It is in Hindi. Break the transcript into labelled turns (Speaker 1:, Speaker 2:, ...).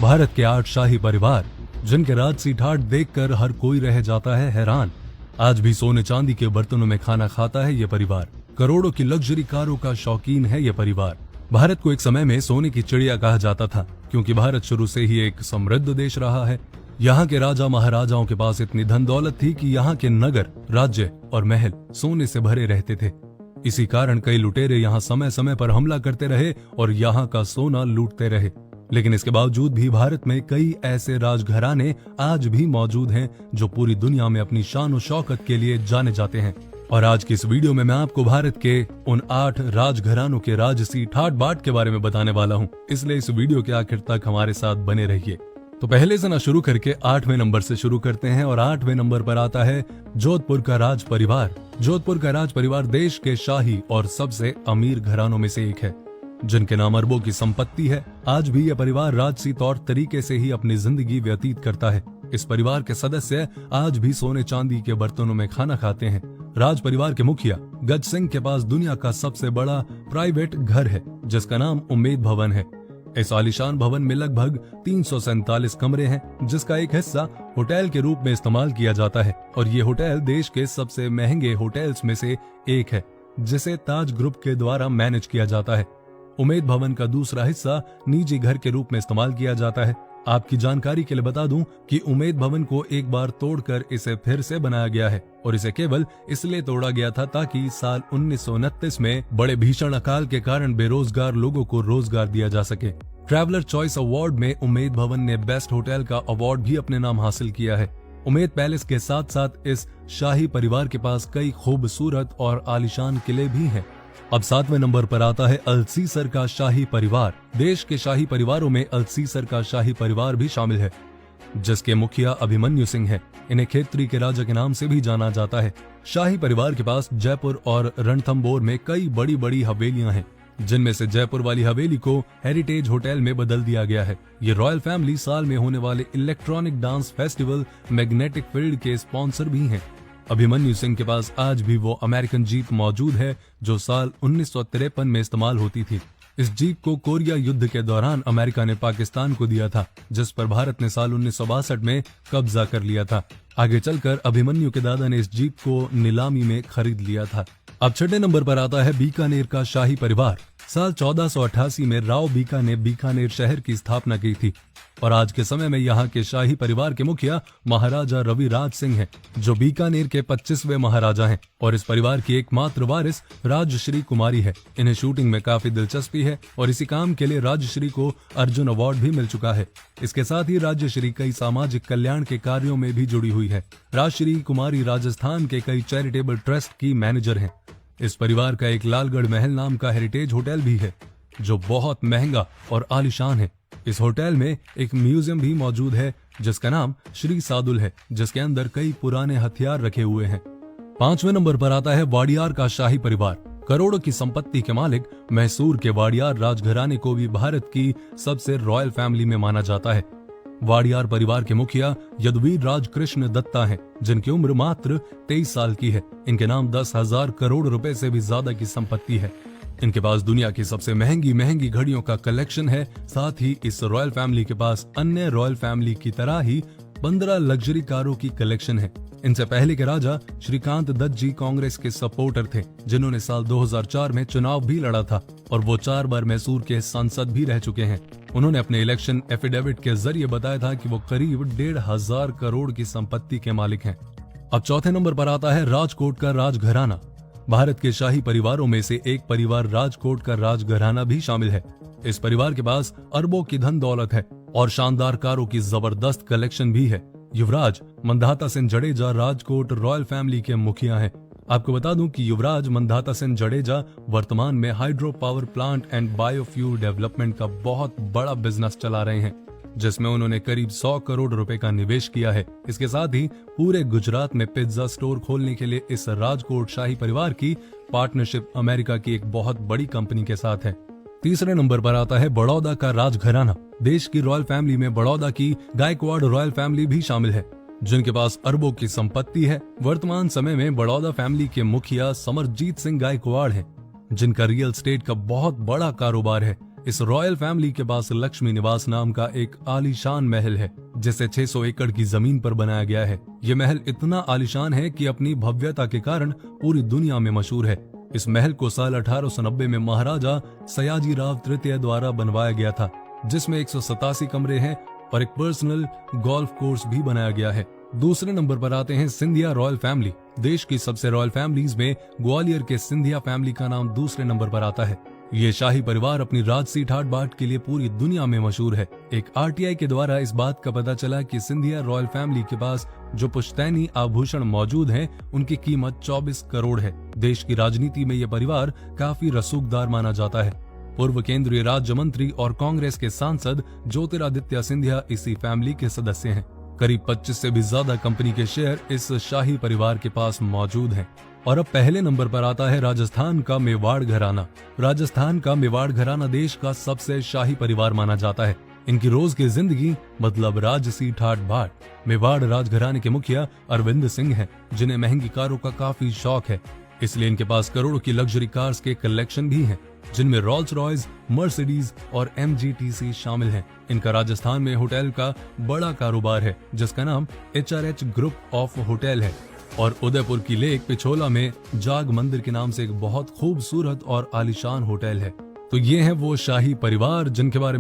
Speaker 1: भारत के 8 शाही परिवार, जिनके राजसी ठाट देखकर हर कोई रह जाता है हैरान। आज भी सोने चांदी के बर्तनों में खाना खाता है ये परिवार। करोड़ों की लग्जरी कारों का शौकीन है ये परिवार। भारत को एक समय में सोने की चिड़िया कहा जाता था, क्योंकि भारत शुरू से ही एक समृद्ध देश रहा है। यहाँ के राजा महाराजाओं के पास इतनी धन दौलत थी कि यहाँ के नगर, राज्य और महल सोने से भरे रहते थे। इसी कारण कई लुटेरे यहाँ समय समय पर हमला करते रहे और यहाँ का सोना लूटते रहे। लेकिन इसके बावजूद भी भारत में कई ऐसे राजघराने आज भी मौजूद हैं जो पूरी दुनिया में अपनी शान और शौकत के लिए जाने जाते हैं। और आज की इस वीडियो में मैं आपको भारत के उन 8 राजघरानों के राजसी ठाट बाट के बारे में बताने वाला हूँ, इसलिए इस वीडियो के आखिर तक हमारे साथ बने रहिए। तो पहले से ना शुरू करके 8वें नंबर से शुरू करते हैं और 8वें नंबर पर आता है जोधपुर का राज परिवार। जोधपुर का राज परिवार देश के शाही और सबसे अमीर घरानों में से एक है, जिनके नाम अरबों की संपत्ति है। आज भी यह परिवार राजसी तौर तरीके से ही अपनी जिंदगी व्यतीत करता है। इस परिवार के सदस्य आज भी सोने चांदी के बर्तनों में खाना खाते हैं। राज परिवार के मुखिया गज सिंह के पास दुनिया का सबसे बड़ा प्राइवेट घर है, जिसका नाम उम्मेद भवन है। इस आलीशान भवन में लगभग 347 कमरे हैं, जिसका एक हिस्सा होटल के रूप में इस्तेमाल किया जाता है। और ये होटल देश के सबसे महंगे होटल्स में से एक है, जिसे ताज ग्रुप के द्वारा मैनेज किया जाता है। उम्मेद भवन का दूसरा हिस्सा निजी घर के रूप में इस्तेमाल किया जाता है। आपकी जानकारी के लिए बता दूं कि उम्मेद भवन को एक बार तोड़कर इसे फिर से बनाया गया है, और इसे केवल इसलिए तोड़ा गया था ताकि साल 1929 में बड़े भीषण अकाल के कारण बेरोजगार लोगों को रोजगार दिया जा सके। ट्रैवलर चॉइस अवार्ड में उम्मेद भवन ने बेस्ट होटल का अवार्ड भी अपने नाम हासिल किया है। उम्मेद पैलेस के साथ साथ इस शाही परिवार के पास कई खूबसूरत और आलीशान किले भी हैं। अब 7वें नंबर पर आता है अल्सीसर का शाही परिवार। देश के शाही परिवारों में अल्सीसर का शाही परिवार भी शामिल है, जिसके मुखिया अभिमन्यु सिंह है। इन्हें खेतरी के राजा के नाम से भी जाना जाता है। शाही परिवार के पास जयपुर और रणथंबोर में कई बड़ी बड़ी हवेलियां हैं, जिनमें से जयपुर वाली हवेली को हेरिटेज होटल में बदल दिया गया है। ये रॉयल फैमिली साल में होने वाले electronic dance festival magnetic field के स्पॉन्सर भी हैं। अभिमन्यु सिंह के पास आज भी वो अमेरिकन जीप मौजूद है जो साल 1953 में इस्तेमाल होती थी। इस जीप को कोरिया युद्ध के दौरान अमेरिका ने पाकिस्तान को दिया था, जिस पर भारत ने साल 1962 में कब्जा कर लिया था। आगे चलकर अभिमन्यु के दादा ने इस जीप को नीलामी में खरीद लिया था। अब 6ठे नंबर पर आता है बीकानेर का शाही परिवार। साल 1488 में राव बीका ने बीकानेर शहर की स्थापना की थी, और आज के समय में यहाँ के शाही परिवार के मुखिया महाराजा रवि राज सिंह हैं, जो बीकानेर के 25वें महाराजा हैं। और इस परिवार की एकमात्र वारिस राजश्री कुमारी है। इन्हें शूटिंग में काफी दिलचस्पी है और इसी काम के लिए राजश्री को अर्जुन अवार्ड भी मिल चुका है। इसके साथ ही राजश्री कई सामाजिक कल्याण के कार्यों में भी जुड़ी हुई है। राजश्री कुमारी राजस्थान के कई चैरिटेबल ट्रस्ट की मैनेजर हैं। इस परिवार का एक लालगढ़ महल नाम का हेरिटेज होटल भी है, जो बहुत महंगा और आलीशान है। इस होटल में एक म्यूजियम भी मौजूद है, जिसका नाम श्री सादुल है, जिसके अंदर कई पुराने हथियार रखे हुए हैं। 5वें नंबर पर आता है वाडियार का शाही परिवार। करोड़ों की संपत्ति के मालिक मैसूर के वाडियार राजघराने को भी भारत की सबसे रॉयल फैमिली में माना जाता है। वाडियार परिवार के मुखिया यदुवीर राज कृष्ण दत्ता हैं, जिनकी उम्र मात्र 23 साल की है। इनके नाम 10,000 करोड़ रुपए से भी ज्यादा की संपत्ति है। इनके पास दुनिया की सबसे महंगी घड़ियों का कलेक्शन है। साथ ही इस रॉयल फैमिली के पास अन्य रॉयल फैमिली की तरह ही 15 लग्जरी कारों की कलेक्शन है। इनसे पहले के राजा श्रीकांत दत्त जी कांग्रेस के सपोर्टर थे, जिन्होंने साल 2004 में चुनाव भी लड़ा था, और वो 4 बार मैसूर के सांसद भी रह चुके हैं। उन्होंने अपने इलेक्शन एफिडेविट के जरिए बताया था कि वो करीब 1,500 करोड़ की संपत्ति के मालिक हैं। अब 4थे नंबर पर आता है राजकोट का राजघराना। भारत के शाही परिवारों में से एक परिवार राजकोट का राजघराना भी शामिल है। इस परिवार के पास अरबों की धन दौलत है और शानदार कारों की जबरदस्त कलेक्शन भी है। युवराज मंधाता सिंह जडेजा राजकोट रॉयल फैमिली के मुखिया हैं। आपको बता दूं कि युवराज मंधाता सिंह जडेजा वर्तमान में hydro power plant and biofuel development का बहुत बड़ा बिजनेस चला रहे हैं, जिसमें उन्होंने करीब 100 करोड़ रुपए का निवेश किया है। इसके साथ ही पूरे गुजरात में पिज्जा स्टोर खोलने के लिए इस राजकोट शाही परिवार की पार्टनरशिप अमेरिका की एक बहुत बड़ी कंपनी के साथ है। 3रे नंबर पर आता है बड़ौदा का राजघराना। देश की रॉयल फैमिली में बड़ौदा की गायकवाड़ रॉयल फैमिली भी शामिल है, जिनके पास अरबों की संपत्ति है। वर्तमान समय में बड़ौदा फैमिली के मुखिया समरजीत सिंह गायकवाड़ हैं, जिनका रियल एस्टेट का बहुत बड़ा कारोबार है। इस रॉयल फैमिली के पास लक्ष्मी निवास नाम का एक आलीशान महल है, जिसे 600 एकड़ की जमीन पर बनाया गया है। ये महल इतना आलीशान है कि अपनी भव्यता के कारण पूरी दुनिया में मशहूर है। इस महल को साल 1890 में महाराजा सयाजीराव तृतीय द्वारा बनवाया गया था, जिसमें 187 कमरे हैं और एक पर्सनल गोल्फ कोर्स भी बनाया गया है। दूसरे नंबर पर आते हैं सिंधिया रॉयल फैमिली। देश की सबसे रॉयल फैमिलीज में ग्वालियर के सिंधिया फैमिली का नाम दूसरे नंबर पर आता है। ये शाही परिवार अपनी राजसी ठाट बाट के लिए पूरी दुनिया में मशहूर है। एक आरटीआई के द्वारा इस बात का पता चला कि सिंधिया रॉयल फैमिली के पास जो पुश्तैनी आभूषण मौजूद हैं, उनकी कीमत 24 करोड़ है। देश की राजनीति में यह परिवार काफी रसूखदार माना जाता है। पूर्व केंद्रीय राज्य मंत्री और कांग्रेस के सांसद ज्योतिरादित्य सिंधिया इसी फैमिली के सदस्य हैं। करीब 25 से भी ज्यादा कंपनी के शेयर इस शाही परिवार के पास मौजूद हैं। और अब पहले नंबर पर आता है राजस्थान का मेवाड़ घराना। राजस्थान का मेवाड़ घराना देश का सबसे शाही परिवार माना जाता है। इनकी रोज की जिंदगी मतलब राजसी ठाट बाट। मेवाड़ राजघराने के मुखिया अरविंद सिंह हैं, जिन्हें महंगी कारों का काफी शौक है। इसलिए इनके पास करोड़ों की लग्जरी कार्स के कलेक्शन भी हैं, जिनमें रोल्स रॉयस, मर्सिडीज और MGTC शामिल हैं। इनका राजस्थान में होटल का बड़ा कारोबार है, जिसका नाम HRH ग्रुप ऑफ होटल है। और उदयपुर की लेक पिछोला में जाग मंदिर के नाम से एक बहुत खूबसूरत और आलीशान होटल है। तो ये है वो शाही परिवार जिनके बारे में